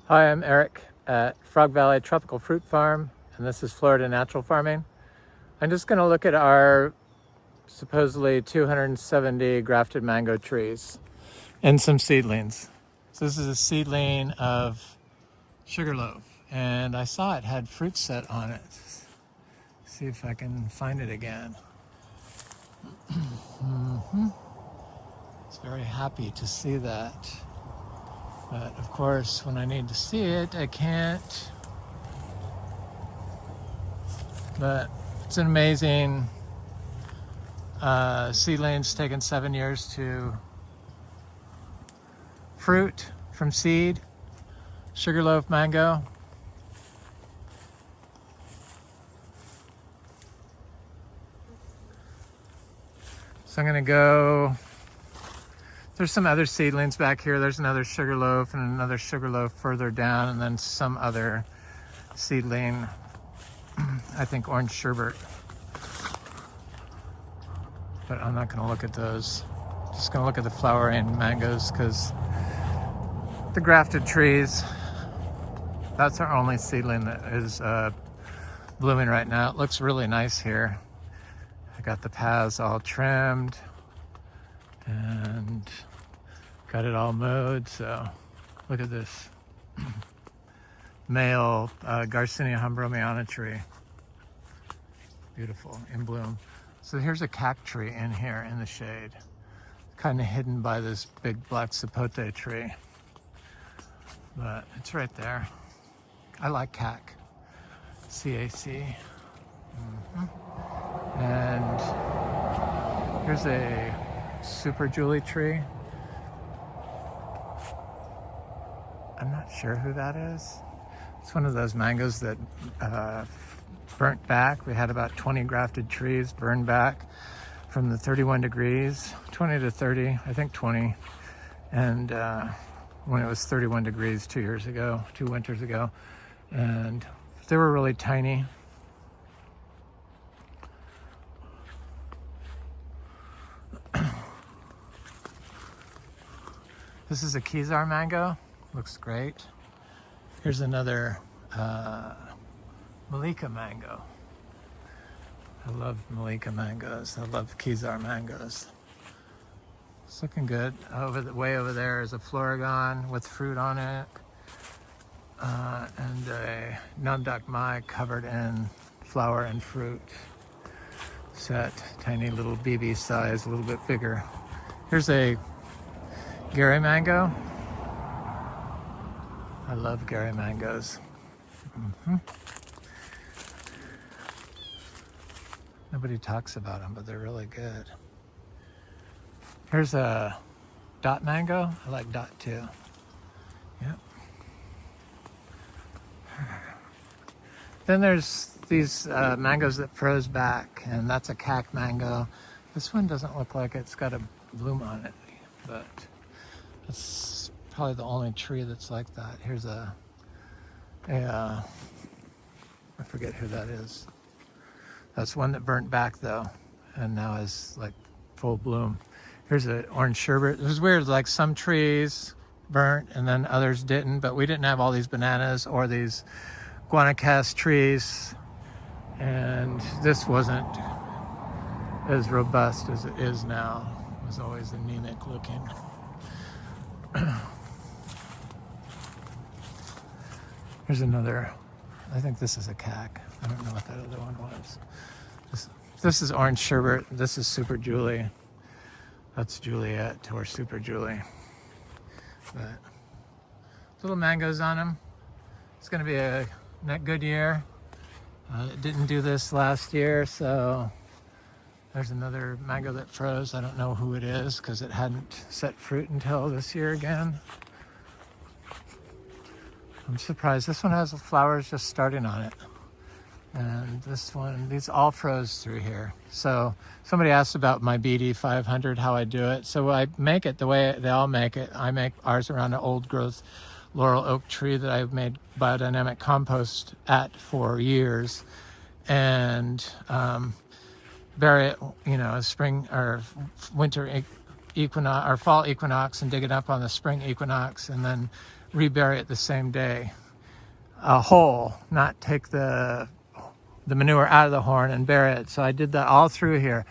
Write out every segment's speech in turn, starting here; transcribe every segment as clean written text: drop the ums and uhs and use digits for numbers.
Hi, I'm Eric at Frog Valley Tropical Fruit Farm, and this is Florida Natural Farming. I'm just going to look at our supposedly 270 grafted mango trees and some seedlings. So this is a seedling of sugarloaf, and I saw it had fruit set on it. See if I can find it again. I was very happy to see that. But of course, when I need to see it, I can't. But it's an amazing seedling's taken 7 years to fruit from seed. Sugarloaf mango. So I'm gonna go. There's some other seedlings back here. There's another sugarloaf and another sugarloaf further down, and then some other seedling, I think orange sherbet. But I'm not gonna look at those. Just gonna look at the flowering mangoes because the grafted trees, that's our only seedling that is blooming right now. It looks really nice here. I got the paths all trimmed and got it all mowed. So look at this male Garcinia humbromiana tree. Beautiful, in bloom. So here's a cac tree in here in the shade, kind of hidden by this big black sapote tree, but it's right there. I like cac, CAC. And here's a super Julie tree. I'm not sure who that is. It's one of those mangoes that burnt back. We had about 20 grafted trees burned back from the 31 degrees, 20 to 30, I think 20. And when it was 31 degrees 2 winters ago. And they were really tiny. This is a Kezar mango, looks great. Here's another Malika mango. I love Malika mangoes. I love Kezar mangoes. It's looking good. Way over there is a Floragon with fruit on it, and a Namdak Mai covered in flower and fruit. Set, tiny little BB size, a little bit bigger. Here's a Gary mango. I love Gary mangoes. Nobody talks about them, but they're really good. Here's a dot mango. I like dot too. Yep. Then there's these mangoes that froze back, and that's a cac mango. This one doesn't look like it's got a bloom on it, but it's probably the only tree that's like that. Here's I forget who that is. That's one that burnt back though, and now is like full bloom. Here's an orange sherbet. It was weird, like some trees burnt and then others didn't, but we didn't have all these bananas or these guanacaste trees, and this wasn't as robust as it is now. It was always anemic looking. Here's another, I think this is a cac. I don't know what that other one was. This is orange sherbet. This is Super Julie. That's Juliet or Super Julie. But little mangoes on them. It's going to be a good year. It didn't do this last year, so there's another mango that froze. I don't know who it is because it hadn't set fruit until this year again. I'm surprised. This one has the flowers just starting on it. And this one, these all froze through here. So somebody asked about my BD 500, how I do it. So I make it the way they all make it. I make ours around an old growth laurel oak tree that I've made biodynamic compost at for years. And bury it, spring or winter equinox or fall equinox, and dig it up on the spring equinox, and then rebury it the same day. Whole, not take the manure out of the horn and bury it. So I did that all through here,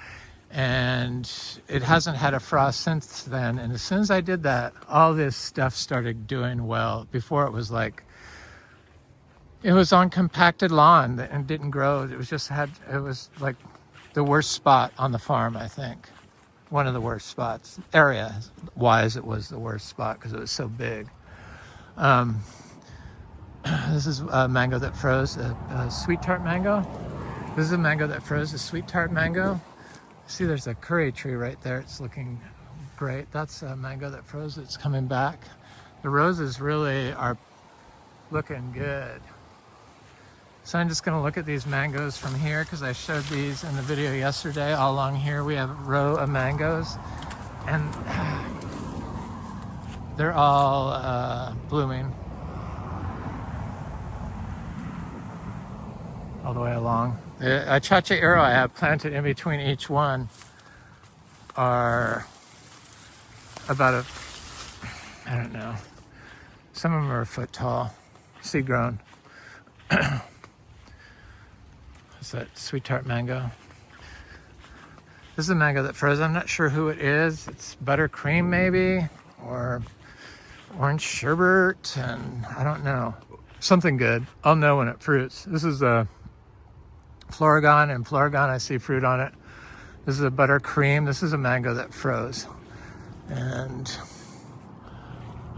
and it hasn't had a frost since then. And as soon as I did that, all this stuff started doing well. Before it was like, it was on compacted lawn and didn't grow. It was like the worst spot on the farm, I think. One of the worst spots. Area-wise, it was the worst spot because it was so big. This is a mango that froze, a sweet tart mango. This is a mango that froze, a sweet tart mango. See, there's a curry tree right there. It's looking great. That's a mango that froze. It's coming back. The roses really are looking good. So I'm just going to look at these mangoes from here because I showed these in the video yesterday. All along here we have a row of mangoes, and they're all blooming all the way along. The achacha arrow I have planted in between each one are about I don't know, some of them are a foot tall, seed grown. Is that sweet tart mango? This is a mango that froze. I'm not sure who it is. It's buttercream maybe, or orange sherbet, and I don't know. Something good. I'll know when it fruits. This is a Florigon, and Florigon I see fruit on it. This is a buttercream. This is a mango that froze. And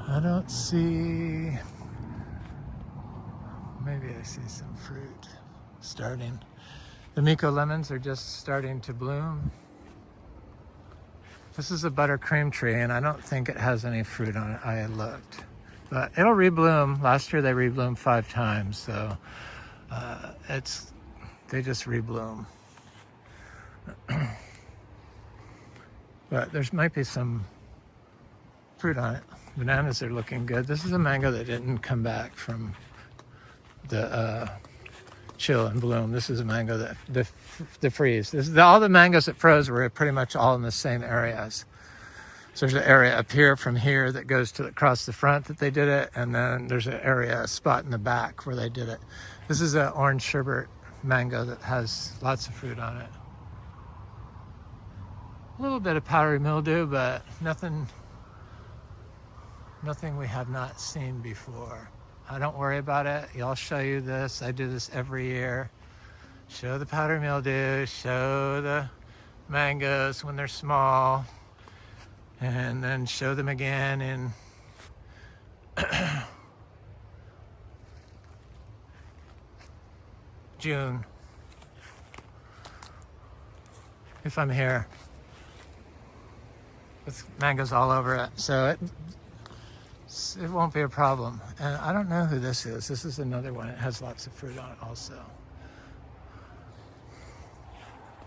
I don't see, maybe I see some fruit starting. The Miko lemons are just starting to bloom. This is a buttercream tree, and I don't think it has any fruit on it. I looked, but it'll rebloom. Last year they rebloomed 5 times, so they just rebloom. But there's might be some fruit on it. Bananas are looking good. This is a mango that didn't come back from the chill and bloom. This is a mango that the freeze. All the mangoes that froze were pretty much all in the same areas. So there's an area up here from here that goes to across the front that they did it, and then there's an area, a spot in the back where they did it. This is an orange sherbet mango that has lots of fruit on it. A little bit of powdery mildew, but nothing we have not seen before. I don't worry about it. I'll show you this. I do this every year. Show the powdery mildew, show the mangoes when they're small, and then show them again in June, if I'm here. With mangoes all over it, so it won't be a problem. And I don't know who this is. This is another one. It has lots of fruit on it also.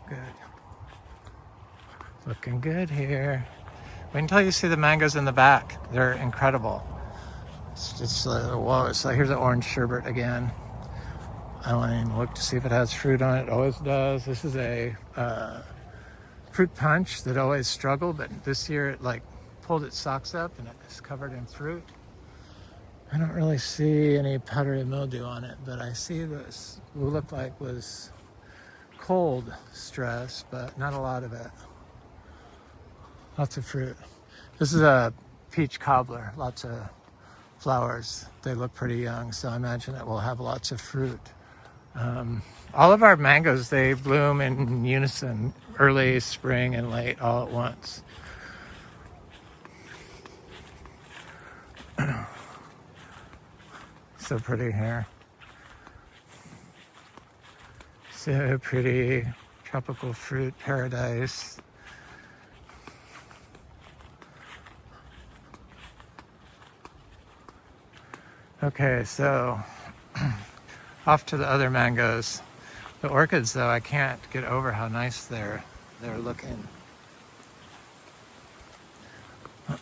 Good. Looking good here. Wait until you see the mangoes in the back. They're incredible. It's just whoa. It's like, here's an orange sherbet again. I don't even look to see if it has fruit on it. It always does. This is a fruit punch that always struggled, but this year it like pulled its socks up and it's covered in fruit. I don't really see any powdery mildew on it, but I see this what looked like was cold stress, but not a lot of it. Lots of fruit. This is a peach cobbler, lots of flowers. They look pretty young, so I imagine it will have lots of fruit. All of our mangoes, they bloom in unison, early spring and late all at once. So pretty here. So pretty. Tropical fruit paradise. Okay, so off to the other mangoes. The orchids, though, I can't get over how nice they're looking.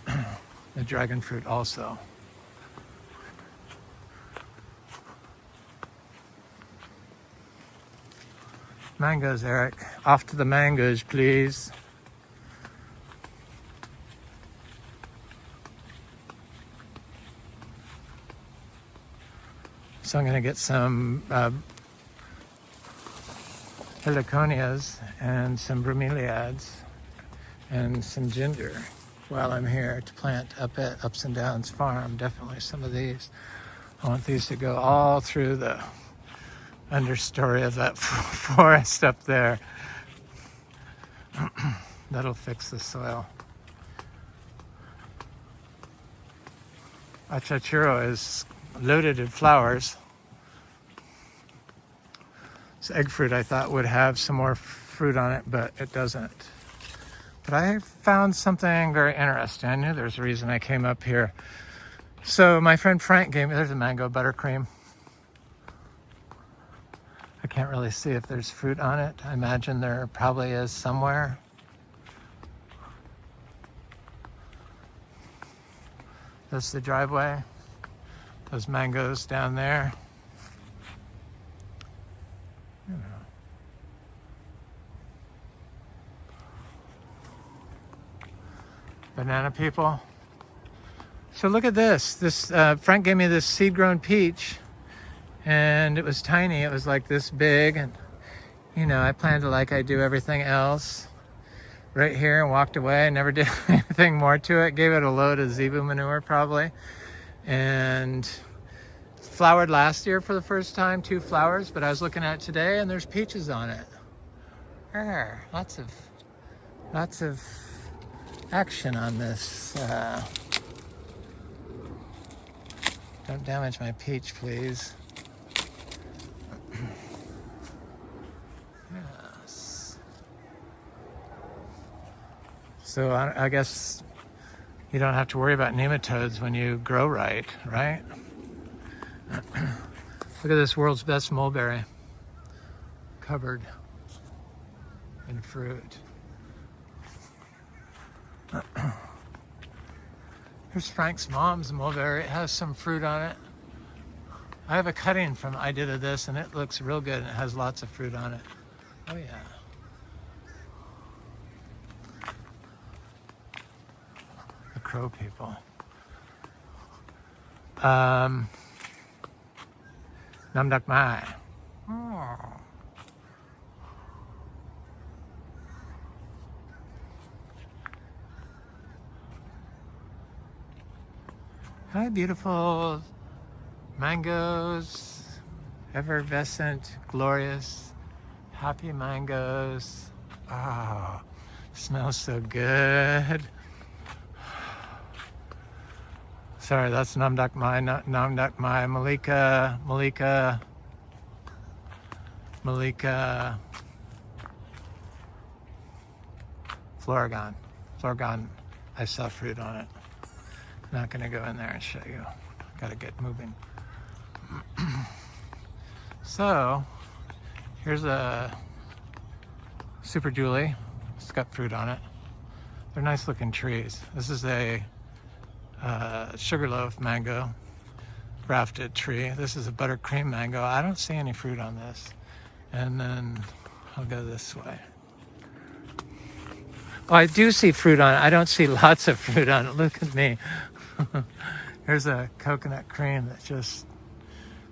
The dragon fruit also. Mangoes, Eric. Off to the mangoes, please. So I'm going to get some heliconias and some bromeliads and some ginger while I'm here to plant up at Ups and Downs Farm. Definitely some of these. I want these to go all through the understory of that forest up there. That'll fix the soil. Achachuro is loaded in flowers. This egg fruit I thought would have some more fruit on it, but it doesn't. But I found something very interesting. I knew there's a reason I came up here. So my friend Frank gave me, there's a mango buttercream. I can't really see if there's fruit on it. I imagine there probably is somewhere. That's the driveway. Those mangoes down there. Banana people. So look at this. Frank gave me this seed-grown peach, and it was tiny. It was like this big, and I planned to, like I do everything else, right here, and walked away. Never did anything more to it. Gave it a load of zebu manure probably, and flowered last year for the first time, 2 flowers. But I was looking at it today, and there's peaches on it. Lots of action on this. Don't damage my peach, please. Yes. So I guess you don't have to worry about nematodes when you grow right? Look at this world's best mulberry, covered in fruit. Here's Frank's mom's mulberry. It has some fruit on it. I have a cutting from I did of this, and it looks real good, and it has lots of fruit on it. Oh yeah. The crow people. Namdak Mai. Oh. Hi, beautiful mangoes, effervescent, glorious, happy mangoes. Oh, smells so good. Sorry, that's Namdak Mai, not Namdak Mai. Malika. Florigon. I saw fruit on it. Not going to go in there and show you. Got to get moving. So, here's a Super Julie. It's got fruit on it. They're nice looking trees. This is a sugarloaf mango, grafted tree. This is a buttercream mango. I don't see any fruit on this. And then I'll go this way. Oh, I do see fruit on it. I don't see lots of fruit on it. Look at me. Here's a coconut cream that just,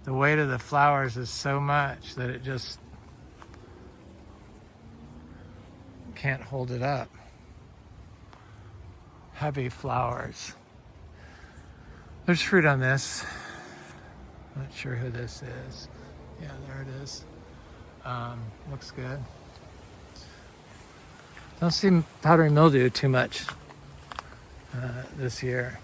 the weight of the flowers is so much that it just can't hold it up. Heavy flowers. There's fruit on this. Not sure who this is. Yeah, there it is. Looks good. Don't see powdery mildew too much this year.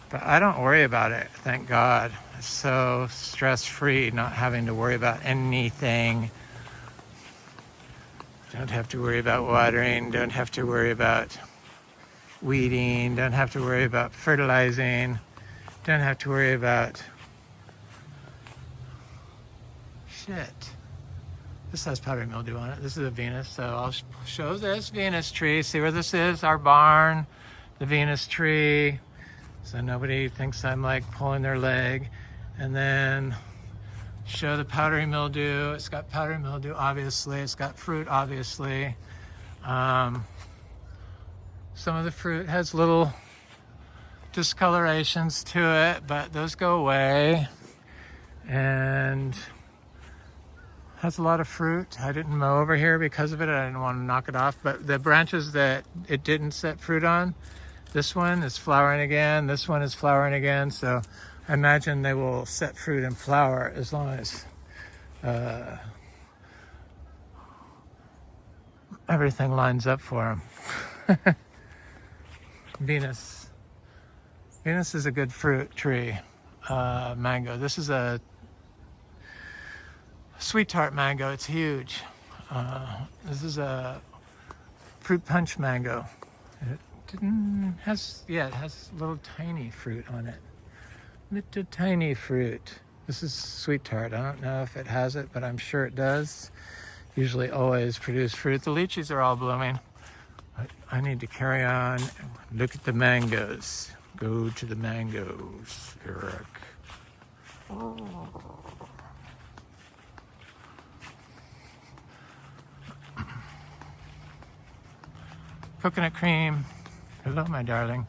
But I don't worry about it, thank God. It's so stress-free, not having to worry about anything. Don't have to worry about watering, don't have to worry about weeding, don't have to worry about fertilizing, don't have to worry about shit. This has powdery mildew on it. This is a Venus, so I'll show this Venus tree. See where this is? Our barn, the Venus tree. So nobody thinks I'm like pulling their leg. And then show the powdery mildew. It's got powdery mildew, obviously. It's got fruit, obviously. Some of the fruit has little discolorations to it, but those go away. and has a lot of fruit. I didn't mow over here because of it. I didn't want to knock it off, but the branches that it didn't set fruit on, this one is flowering again, this one is flowering again, so I imagine they will set fruit and flower as long as everything lines up for them. Venus is a good fruit tree. Mango, this is a sweet tart mango. It's huge. This is a fruit punch mango. It has little tiny fruit on it. Little tiny fruit. This is sweet tart. I don't know if it has it, but I'm sure it does. Usually always produce fruit. The lychees are all blooming. But I need to carry on. Look at the mangoes. Go to the mangoes, Eric. Oh. Coconut cream. Hello, my darling.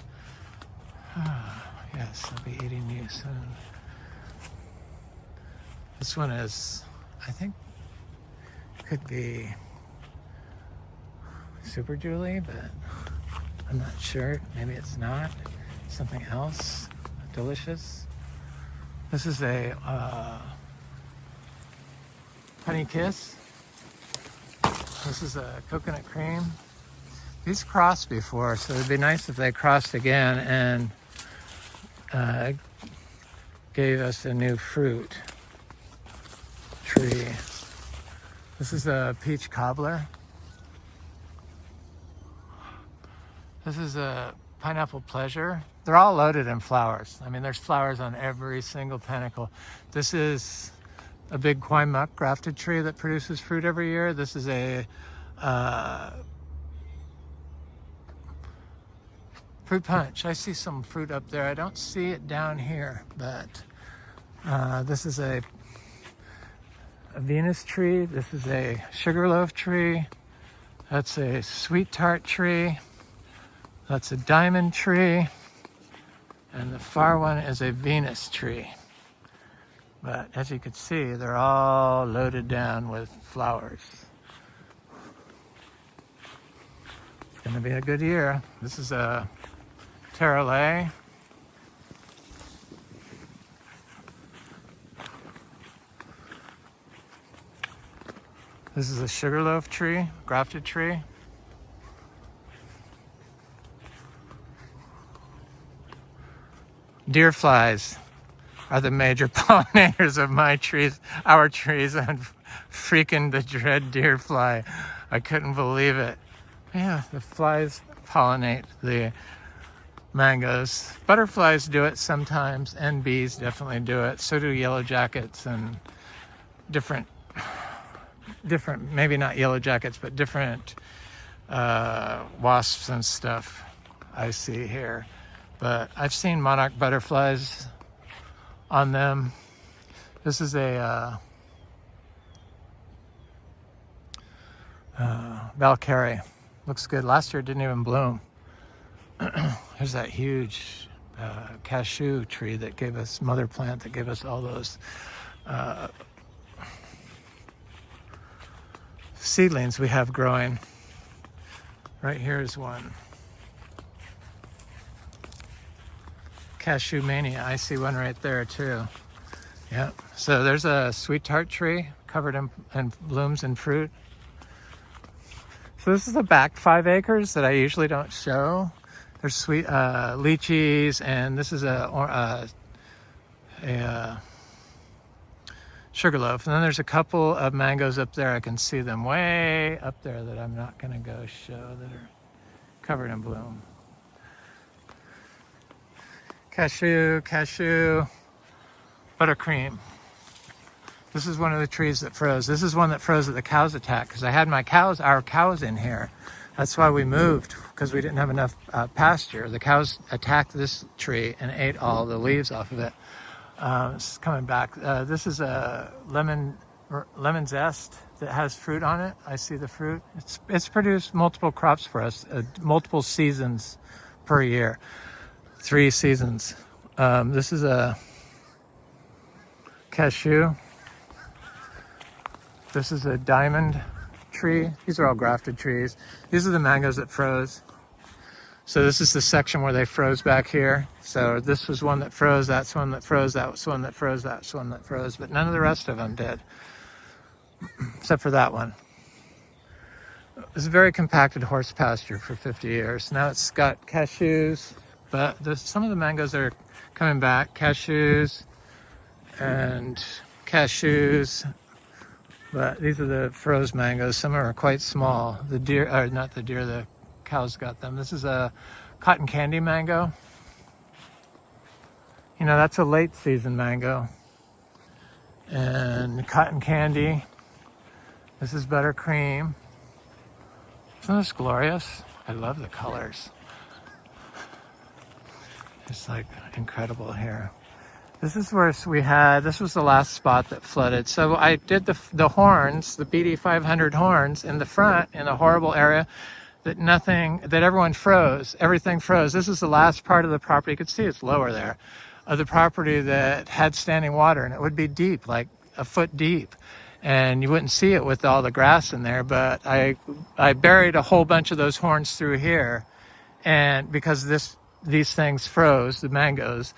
Yes, I'll be eating you soon. This one is, I think, could be Super Julie, but I'm not sure. Maybe it's not. Something else delicious. This is a honey kiss. This is a coconut cream. These crossed before, so it'd be nice if they crossed again and gave us a new fruit tree. This is a peach cobbler. This is a pineapple pleasure. They're all loaded in flowers. I mean, there's flowers on every single panicle. This is a big Quine Muck grafted tree that produces fruit every year. This is a fruit punch. I see some fruit up there. I don't see it down here, but this is a Venus tree. This is a sugarloaf tree. That's a sweet tart tree. That's a diamond tree. And the far one is a Venus tree. But as you can see, they're all loaded down with flowers. It's gonna be a good year. This is a Terrelay. This is a sugarloaf tree, grafted tree. Deer flies are the major pollinators of my trees, our trees, and freaking the dread deer fly. I couldn't believe it. Yeah, the flies pollinate the mangoes. Butterflies do it sometimes, and bees definitely do it. So do yellow jackets and different, maybe not yellow jackets, but different wasps and stuff I see here. But I've seen monarch butterflies on them. This is a Valkyrie. Looks good. Last year it didn't even bloom. There's that huge cashew tree that gave us, mother plant that gave us all those seedlings we have growing. Right here is one. Cashew mania. I see one right there too. Yep. So there's a sweet tart tree covered in blooms and fruit. So this is the back 5 acres that I usually don't show. There's sweet lychees, and this is a sugarloaf. And then there's a couple of mangoes up there. I can see them way up there that I'm not going to go show, that are covered in bloom. Cashew, buttercream. This is one of the trees that froze. This is one that froze that the cows attacked, because I had our cows in here. That's why we moved, because we didn't have enough pasture. The cows attacked this tree and ate all the leaves off of it. It's coming back. This is a lemon zest that has fruit on it. I see the fruit. It's produced multiple crops for us, multiple seasons per year. 3 seasons. This is a cashew. This is a diamond tree. These are all grafted trees. These are the mangoes that froze. So this is the section where they froze back here. So this was one that froze, that's one that froze, that was one that froze, that's one that froze, but none of the rest of them did, except for that one. It was a very compacted horse pasture for 50 years. Now it's got cashews, but some of the mangoes are coming back. Cashews and cashews, but these are the froze mangoes. Some are quite small. The deer, or not the deer, the cows got them. This is a cotton candy mango. You know, that's a late season mango. And cotton candy. This is buttercream. Isn't this glorious? I love the colors. It's like incredible here. This is where this was the last spot that flooded. So I did the horns, the BD 500 horns in the front in a horrible area that everyone froze. Everything froze. This is the last part of the property. You can see it's lower there, of the property that had standing water, and it would be deep, like a foot deep. And you wouldn't see it with all the grass in there, but I buried a whole bunch of those horns through here, and because these things froze, the mangoes,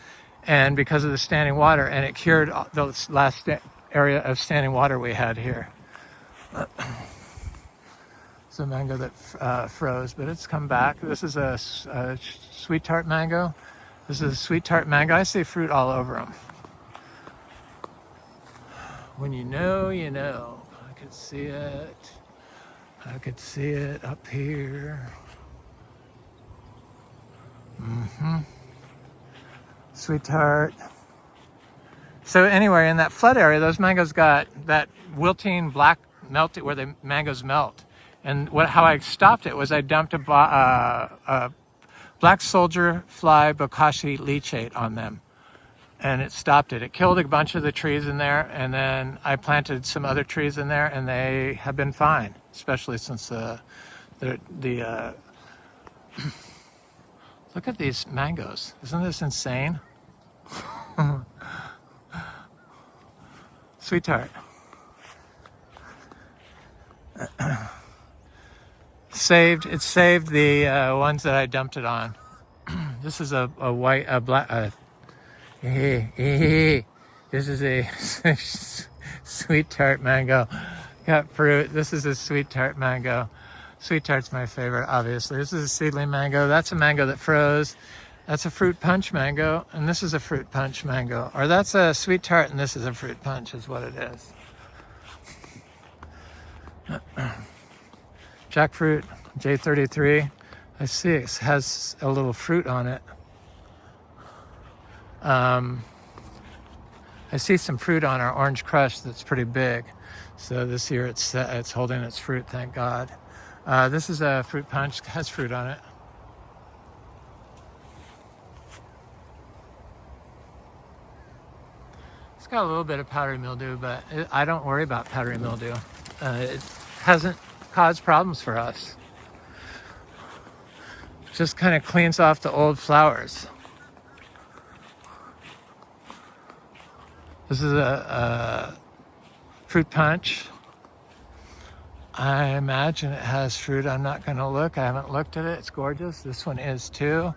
and because of the standing water, and it cured the last area of standing water we had here. It's a mango that froze, but it's come back. This is a sweet tart mango. This is a sweet tart mango. I see fruit all over them. When you know, you know. I could see it. I could see it up here. Sweet tart. So anyway, in that flood area, those mangoes got that wilting black melted where the mangoes melt. And how I stopped it was I dumped a black soldier fly bokashi leachate on them. And it stopped it. It killed a bunch of the trees in there, and then I planted some other trees in there, and they have been fine, especially since look at these mangoes. Isn't this insane? Sweet tart. It saved the ones that I dumped it on. This is a black. This is a sweet tart mango. Got fruit. This is a sweet tart mango. Sweet tart's my favorite, obviously. This is a seedling mango. That's a mango that froze. That's a fruit punch mango, and this is a fruit punch mango. Or that's a sweet tart, and this is a fruit punch, is what it is. Jackfruit, J33. I see it has a little fruit on it. I see some fruit on our orange crush that's pretty big. So this year it's holding its fruit, thank God. This is a fruit punch, has fruit on it. It's got a little bit of powdery mildew, but I don't worry about powdery mildew. It hasn't caused problems for us. It just kind of cleans off the old flowers. This is a fruit punch. I imagine it has fruit. I'm not going to look. I haven't looked at it. It's gorgeous. This one is too.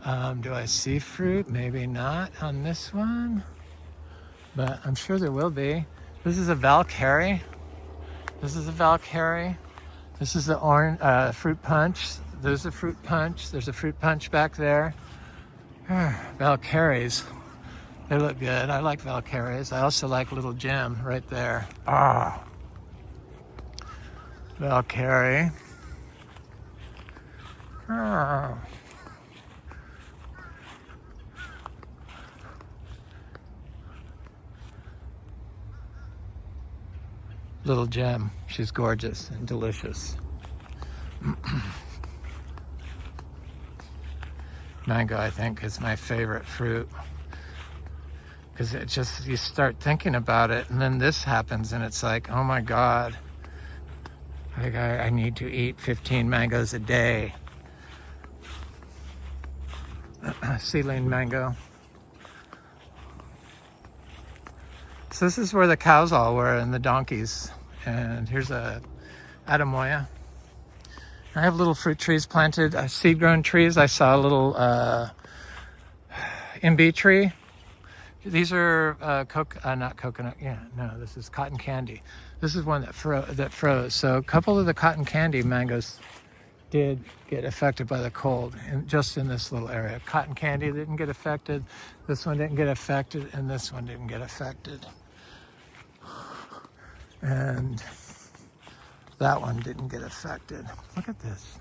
Do I see fruit? Maybe not on this one, but I'm sure there will be. This is a Valkyrie. This is a Valkyrie. This is the orange fruit punch. There's a fruit punch. There's a fruit punch back there. Valkyries. They look good. I like Valkyries. I also like Little Gem right there. Ah. Valkyrie. Ah. Little Gem. She's gorgeous and delicious. Mango, I think, is my favorite fruit. Because it just, you start thinking about it, and then this happens, and it's like, oh my God. Like I need to eat 15 mangoes a day. Seedling mango. So this is where the cows all were and the donkeys. And here's a Adamoya. I have little fruit trees planted, seed-grown trees. I saw a little MB tree. These are not coconut. Yeah, no, this is cotton candy. This is one that froze. So a couple of the cotton candy mangoes did get affected by the cold, just in this little area. Cotton candy didn't get affected. This one didn't get affected, and this one didn't get affected. And that one didn't get affected. Look at this.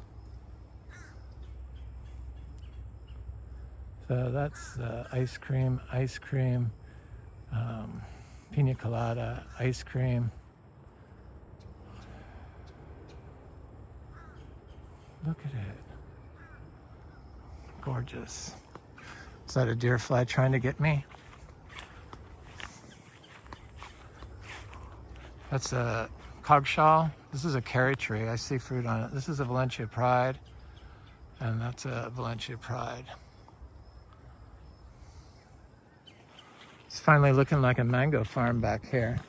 So that's ice cream, pina colada, ice cream. Look at it. Gorgeous. Is that a deer fly trying to get me? That's a coggshall. This is a cherry tree. I see fruit on it. This is a Valencia Pride, and that's a Valencia Pride. It's finally looking like a mango farm back here.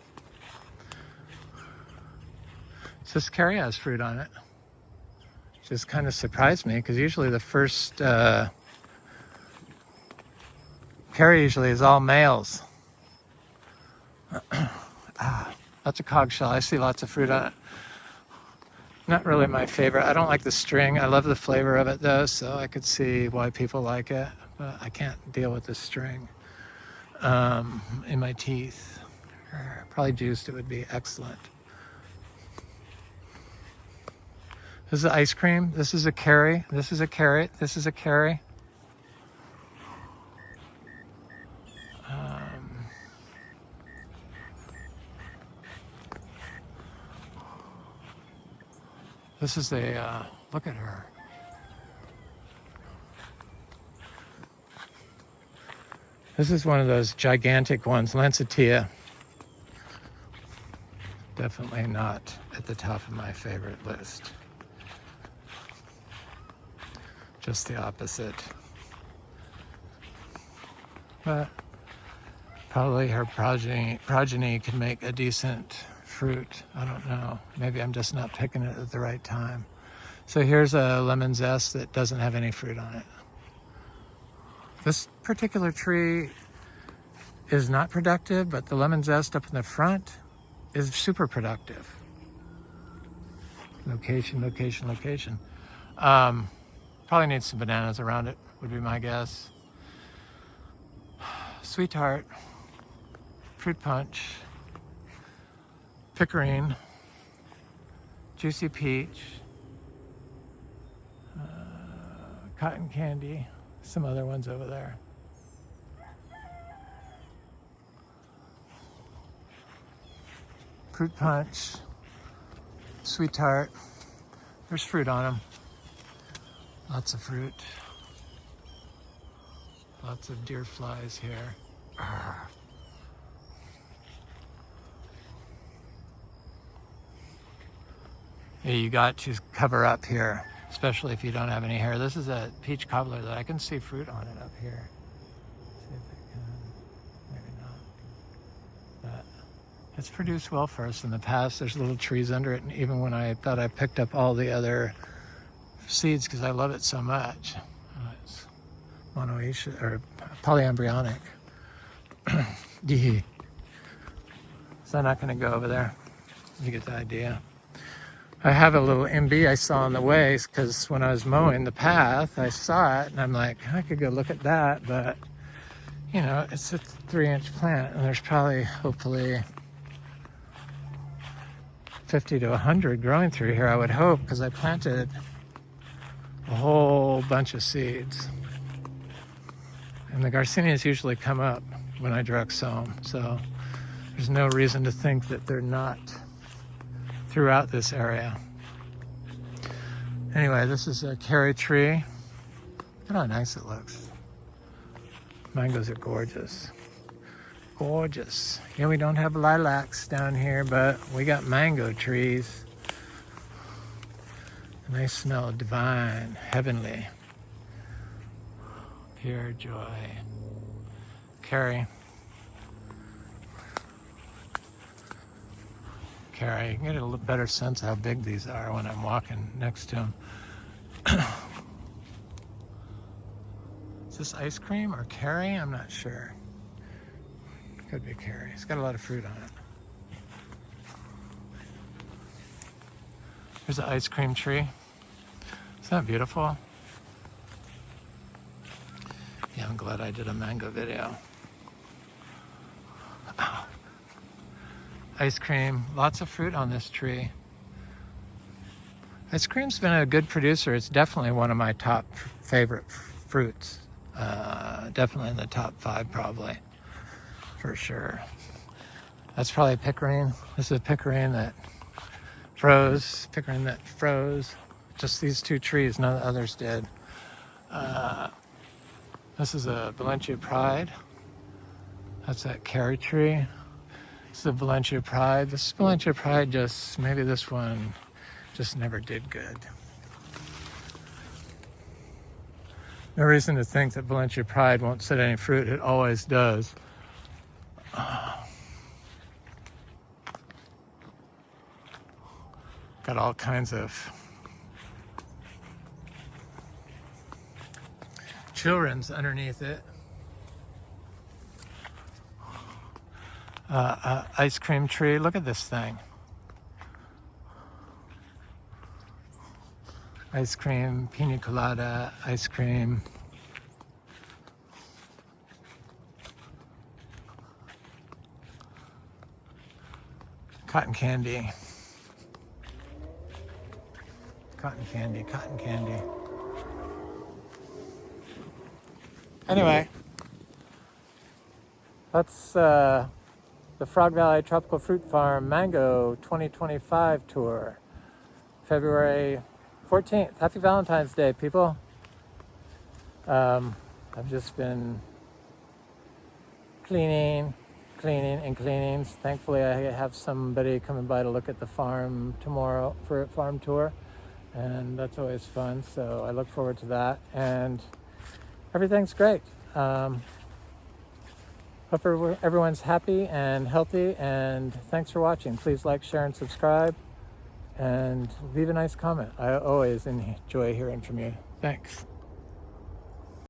So this cherry has fruit on it. Just kind of surprised me, because usually the first cherry usually is all males. That's a coggshall. I see lots of fruit on it. Not really my favorite. I don't like the string. I love the flavor of it though, so I could see why people like it, but I can't deal with the string in my teeth. Probably juiced, it would be excellent. This is ice cream. This is a cherry. This is a carrot. This is a cherry. This is a, look at her. This is one of those gigantic ones, Lancettia. Definitely not at the top of my favorite list. Just the opposite. But probably her progeny could make a decent fruit. I don't know. Maybe I'm just not picking it at the right time. So here's a lemon zest that doesn't have any fruit on it. This particular tree is not productive, but the lemon zest up in the front is super productive. Location, location, location. Probably needs some bananas around it, would be my guess. Sweetheart, fruit punch, pickering, juicy peach, cotton candy, some other ones over there. Fruit punch, sweetheart. There's fruit on them. Lots of fruit. Lots of deer flies here. Yeah, you got to cover up here, especially if you don't have any hair. This is a peach cobbler that I can see fruit on it up here. See if I can. Maybe not. But it's produced well for us in the past. There's little trees under it, and even when I thought I picked up all the other seeds because I love it so much. It's monoecious or polyembryonic. Yeah. So I'm not going to go over there. You get the idea. I have a little MB I saw on the way because when I was mowing the path, I saw it and I'm like, I could go look at that, but you know, it's a 3-inch plant and there's probably, hopefully, 50 to 100 growing through here, I would hope, because I planted a whole bunch of seeds. And the Garcinias usually come up when I direct sow them, so there's no reason to think that they're not throughout this area. Anyway, this is a cherry tree. Look at how nice it looks. Mangoes are gorgeous. Gorgeous. Yeah, we don't have lilacs down here, but we got mango trees. And they smell divine, heavenly. Pure joy. Carrie. carry. You can get a little better sense of how big these are when I'm walking next to them. Is this ice cream or carry? I'm not sure. Could be carry. It's got a lot of fruit on it. There's an ice cream tree. Isn't that beautiful? Yeah, I'm glad I did a mango video. Ice cream, lots of fruit on this tree. Ice cream's been a good producer. It's definitely one of my top favorite fruits. Definitely in the top 5 probably, for sure. That's probably pickering. This is a pickering that froze. Just these 2 trees, none of the others did. This is a Valencia Pride. That's that carry tree. This is a Valencia Pride. This Valencia Pride maybe this one just never did good. No reason to think that Valencia Pride won't set any fruit. It always does. Got all kinds of children's underneath it. Ice cream tree. Look at this thing. Ice cream, pina colada, ice cream. Cotton candy. Cotton candy, cotton candy. Anyway, that's the Frog Valley Tropical Fruit Farm Mango 2025 tour. February 14th. Happy Valentine's Day, people. I've just been cleaning. Thankfully, I have somebody coming by to look at the farm tomorrow for a farm tour, and that's always fun. So I look forward to that, and everything's great. Hope everyone's happy and healthy, and thanks for watching. Please like, share, and subscribe, and leave a nice comment. I always enjoy hearing from you. Thanks.